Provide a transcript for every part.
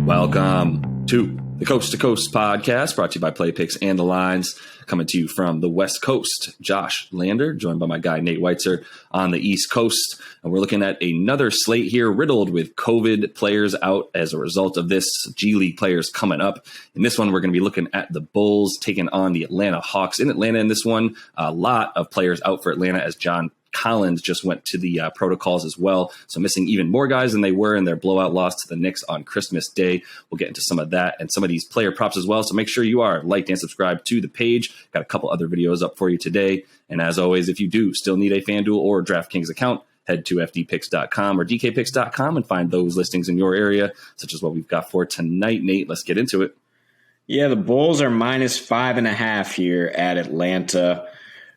Welcome to the Coast to Coast podcast, brought to you by Play Picks and the Lines, coming to you from the West Coast. Josh Lander, joined by my guy Nate Weitzer on the East Coast. And we're looking at another slate here riddled with COVID players out as a result of this, G League players coming up. In this one, we're going to be looking at the Bulls taking on the Atlanta Hawks in Atlanta. In this one, a lot of players out for Atlanta as John Collins just went to the protocols as well. So missing even more guys than they were in their blowout loss to the Knicks on Christmas Day. We'll get into some of that and some of these player props as well. So make sure you are liked and subscribed to the page. Got a couple other videos up for you today. And as always, if you do still need a FanDuel or DraftKings account, head to fdpicks.com or dkpicks.com and find those listings in your area, such as what we've got for tonight. Nate, let's get into it. Yeah, the Bulls are minus 5.5 here at Atlanta.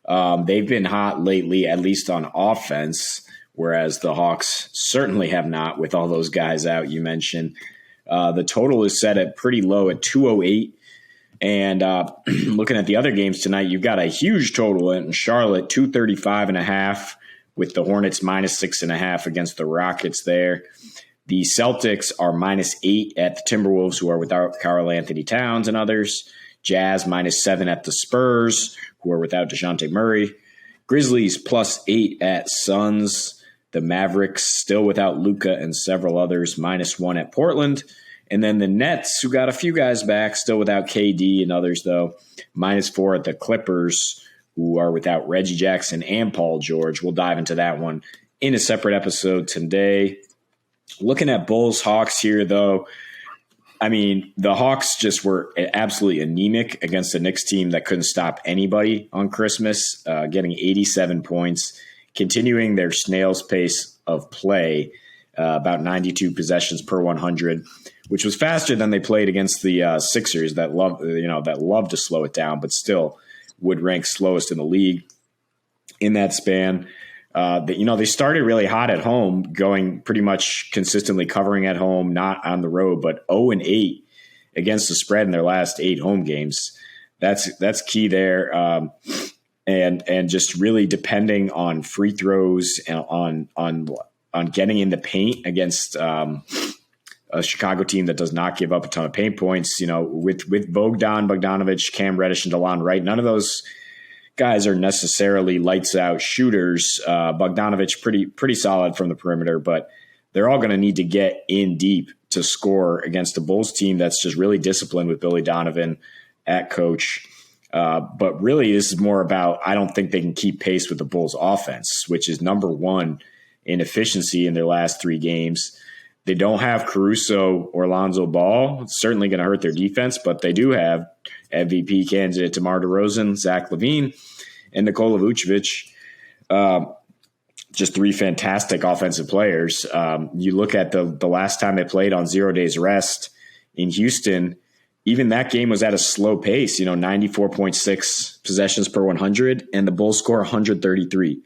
They've been hot lately, at least on offense, whereas the Hawks certainly have not with all those guys out you mentioned. The total is set at pretty low at 208. And looking at the other games tonight, you've got a huge total in Charlotte, 235.5, with the Hornets minus 6.5 against the Rockets there. The Celtics are minus 8 at the Timberwolves, who are without Karl Anthony Towns and others. Jazz minus 7 at the Spurs, who are without DeJounte Murray. Grizzlies plus 8 at Suns. The Mavericks still without Luka and several others, minus 1 at Portland. And then the Nets, who got a few guys back, still without KD and others, though, minus 4 at the Clippers, who are without Reggie Jackson and Paul George. We'll dive into that one in a separate episode today. Looking at Bulls Hawks here, though, I mean, the Hawks just were absolutely anemic against the Knicks team that couldn't stop anybody on Christmas, getting 87 points, continuing their snail's pace of play, about 92 possessions per 100, which was faster than they played against the Sixers that love to slow it down, but still would rank slowest in the league in that span. They started really hot at home, going pretty much consistently covering at home, not on the road, but 0-8 against the spread in their last 8 home games. That's key there. And just really depending on free throws and on getting in the paint against a Chicago team that does not give up a ton of paint points. With Bogdanovic, Cam Reddish, and DeLon Wright, none of those guys are necessarily lights out shooters. Bogdanovic pretty solid from the perimeter, but they're all going to need to get in deep to score against a Bulls team that's just really disciplined with Billy Donovan at coach. But really, this is more about, I don't think they can keep pace with the Bulls offense, which is number 1 in efficiency in their last 3 games. They don't have Caruso or Lonzo Ball. It's certainly going to hurt their defense, but they do have MVP candidate DeMar DeRozan, Zach LaVine, and Nikola Vucevic. Just 3 fantastic offensive players. You look at the last time they played on 0 days rest in Houston, even that game was at a slow pace, 94.6 possessions per 100, and the Bulls score 133.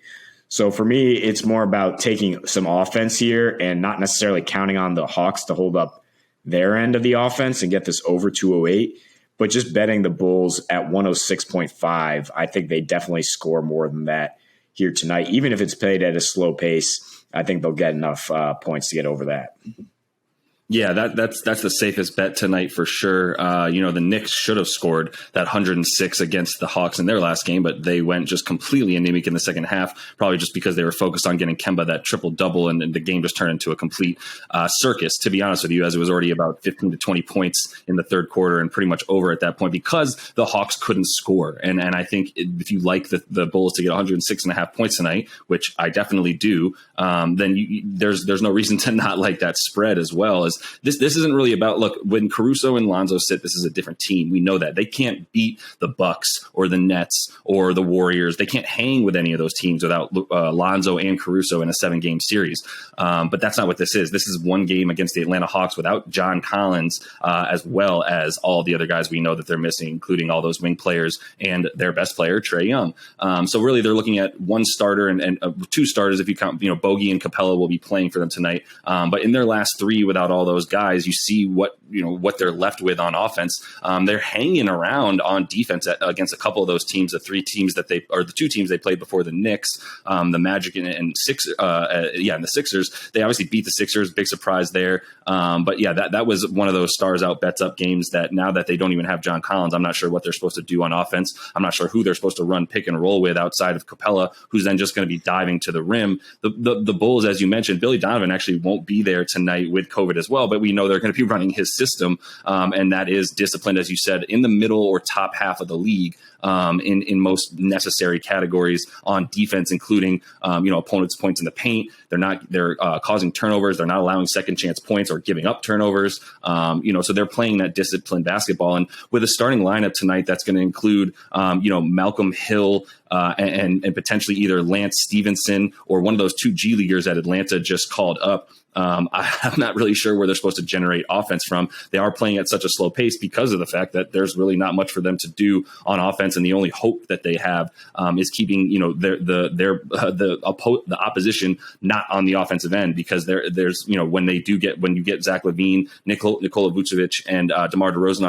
So for me, it's more about taking some offense here and not necessarily counting on the Hawks to hold up their end of the offense and get this over 208, but just betting the Bulls at 106.5. I think they definitely score more than that here tonight. Even if it's played at a slow pace, I think they'll get enough points to get over that. Yeah, that's the safest bet tonight for sure. The Knicks should have scored that 106 against the Hawks in their last game, but they went just completely anemic in the second half, probably just because they were focused on getting Kemba that triple-double, and the game just turned into a complete circus, to be honest with you, as it was already about 15 to 20 points in the third quarter and pretty much over at that point because the Hawks couldn't score. And I think if you like the Bulls to get 106.5 points tonight, which I definitely do, then there's no reason to not like that spread as well. As this isn't really about, look, when Caruso and Lonzo sit, this is a different team. We know that. They can't beat the Bucks or the Nets or the Warriors. They can't hang with any of those teams without Lonzo and Caruso in a 7-game series. But that's not what this is. This is one game against the Atlanta Hawks without John Collins, as well as all the other guys we know that they're missing, including all those wing players and their best player, Trae Young. So really they're looking at one starter and 2 starters if you count, Bogey and Capella will be playing for them tonight. But in their last 3 without all those guys, you see what they're left with on offense. They're hanging around on defense against a couple of those teams, the two teams they played before the Knicks, the Magic and the Sixers. They obviously beat the Sixers, big surprise there. But yeah, that was one of those stars out bets up games that now that they don't even have John Collins, I'm not sure what they're supposed to do on offense. I'm not sure who they're supposed to run pick and roll with outside of Capella, who's then just going to be diving to the rim. The Bulls, as you mentioned, Billy Donovan actually won't be there tonight with COVID as well, but we know they're going to be running his system, and that is disciplined, as you said, in the middle or top half of the league. In most necessary categories on defense, including opponents' points in the paint. They're causing turnovers. They're not allowing second chance points or giving up turnovers. So they're playing that disciplined basketball. And with a starting lineup tonight, that's going to include Malcolm Hill and potentially either Lance Stevenson or one of those two G Leaguers that Atlanta just called up. I'm not really sure where they're supposed to generate offense from. They are playing at such a slow pace because of the fact that there's really not much for them to do on offense, and the only hope that they have is keeping the opposition not on the offensive end, because there's when you get Zach LaVine, Nikola Vucevic, and DeMar DeRozan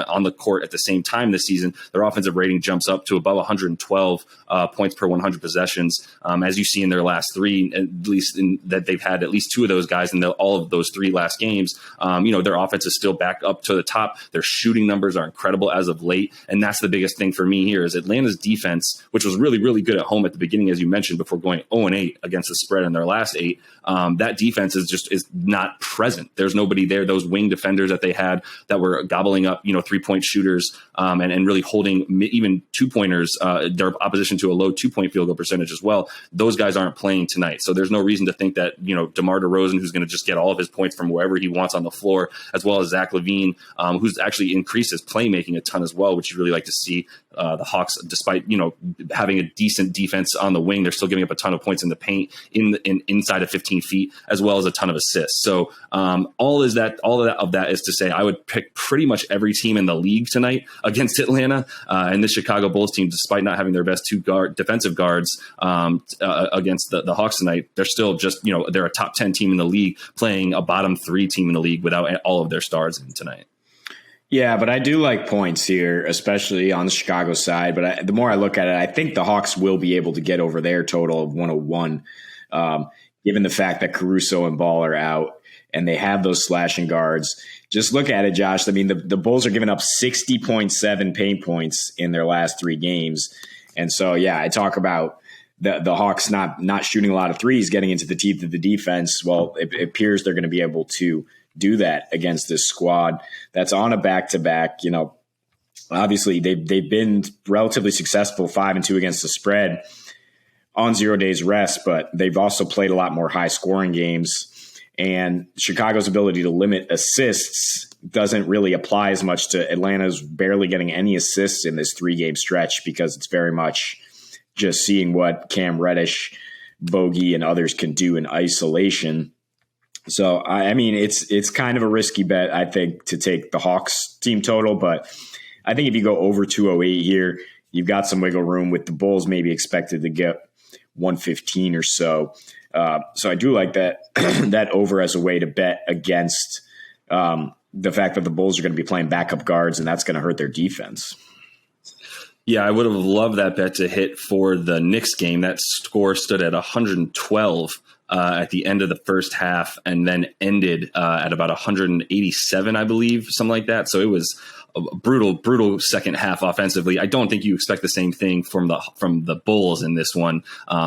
on the court at the same time this season, their offensive rating jumps up to above 112 points per 100 possessions, as you see in their last three, at least that they've had at least two of those guys in all of those three last games. Their offense is still back up to the top. Their shooting numbers are incredible as of late, and that's the biggest thing for me here is Atlanta's defense, which was really, really good at home at the beginning, as you mentioned, before going 0-8 against the spread in their last 8. That defense is not present. There's nobody there. Those wing defenders that they had that were gobbling up 3-point shooters and really holding even 2-pointers, their opposition to a low 2-point field goal percentage as well. Those guys aren't playing tonight, so there's no reason to think that DeMar DeRozan, who's going to just get all of his points from wherever he wants on the floor, as well as Zach LaVine, who's actually increased his playmaking a ton as well, which you really like to see. The Hawks, despite having a decent defense on the wing, they're still giving up a ton of points in the paint inside of 15 feet, as well as a ton of assists. So all of that is to say, I would pick pretty much every team in the league tonight against Atlanta, and the Chicago Bulls team, despite not having their best two defensive guards against the Hawks tonight, they're still just they're a top 10 team in the league playing a bottom 3 team in the league without all of their stars in tonight. Yeah, but I do like points here, especially on the Chicago side. But the more I look at it, I think the Hawks will be able to get over their total of 101, given the fact that Caruso and Ball are out and they have those slashing guards. Just look at it, Josh. I mean, the Bulls are giving up 60.7 paint points in their last 3 games. And so, yeah, I talk about the Hawks not shooting a lot of threes, getting into the teeth of the defense. Well, it appears they're going to be able to do that against this squad that's on a back-to-back. Obviously they've been relatively successful 5-2 against the spread on 0 days rest, but they've also played a lot more high scoring games, and Chicago's ability to limit assists doesn't really apply as much to Atlanta's barely getting any assists in this 3-game stretch, because it's very much just seeing what Cam Reddish, Bogey, and others can do in isolation. So, I mean, it's kind of a risky bet, I think, to take the Hawks team total. But I think if you go over 208 here, you've got some wiggle room, with the Bulls maybe expected to get 115 or so. So I do like that that over as a way to bet against the fact that the Bulls are going to be playing backup guards, and that's going to hurt their defense. Yeah, I would have loved that bet to hit for the Knicks game. That score stood at 112 at the end of the first half, and then ended at about 187, I believe, something like that. So it was a brutal second half offensively. I don't think you expect the same thing from the Bulls in this one.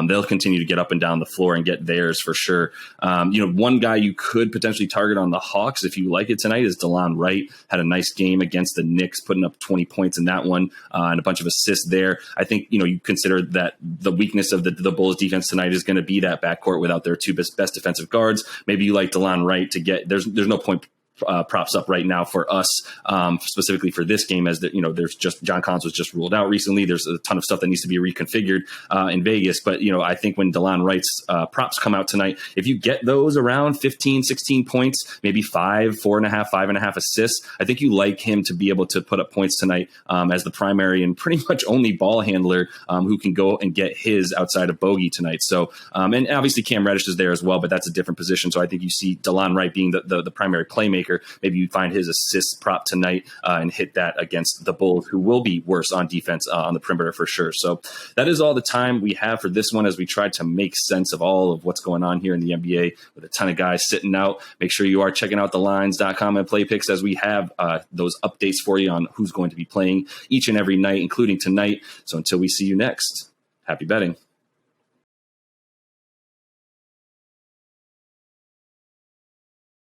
They'll continue to get up and down the floor and get theirs for sure. One guy you could potentially target on the Hawks if you like it tonight is DeLon Wright. Had a nice game against the Knicks, putting up 20 points in that one and a bunch of assists there. I think you consider that the weakness of the Bulls defense tonight is going to be that backcourt without their two best defensive guards. Maybe you like DeLon Wright to get there's no point props up right now for us, specifically for this game, as there's just John Collins was just ruled out recently. There's a ton of stuff that needs to be reconfigured in Vegas. But, I think when DeLon Wright's props come out tonight, if you get those around 15, 16 points, maybe 4.5, 5.5 assists, I think you like him to be able to put up points tonight as the primary and pretty much only ball handler who can go and get his outside of Bogey tonight. So, and obviously Cam Reddish is there as well, but that's a different position. So I think you see DeLon Wright being the primary playmaker. Maybe you find his assist prop tonight and hit that against the Bulls, who will be worse on defense on the perimeter for sure. So that is all the time we have for this one, as we tried to make sense of all of what's going on here in the NBA with a ton of guys sitting out. Make sure you are checking out thelines.com and play picks, as we have those updates for you on who's going to be playing each and every night, including tonight. So until we see you next, happy betting.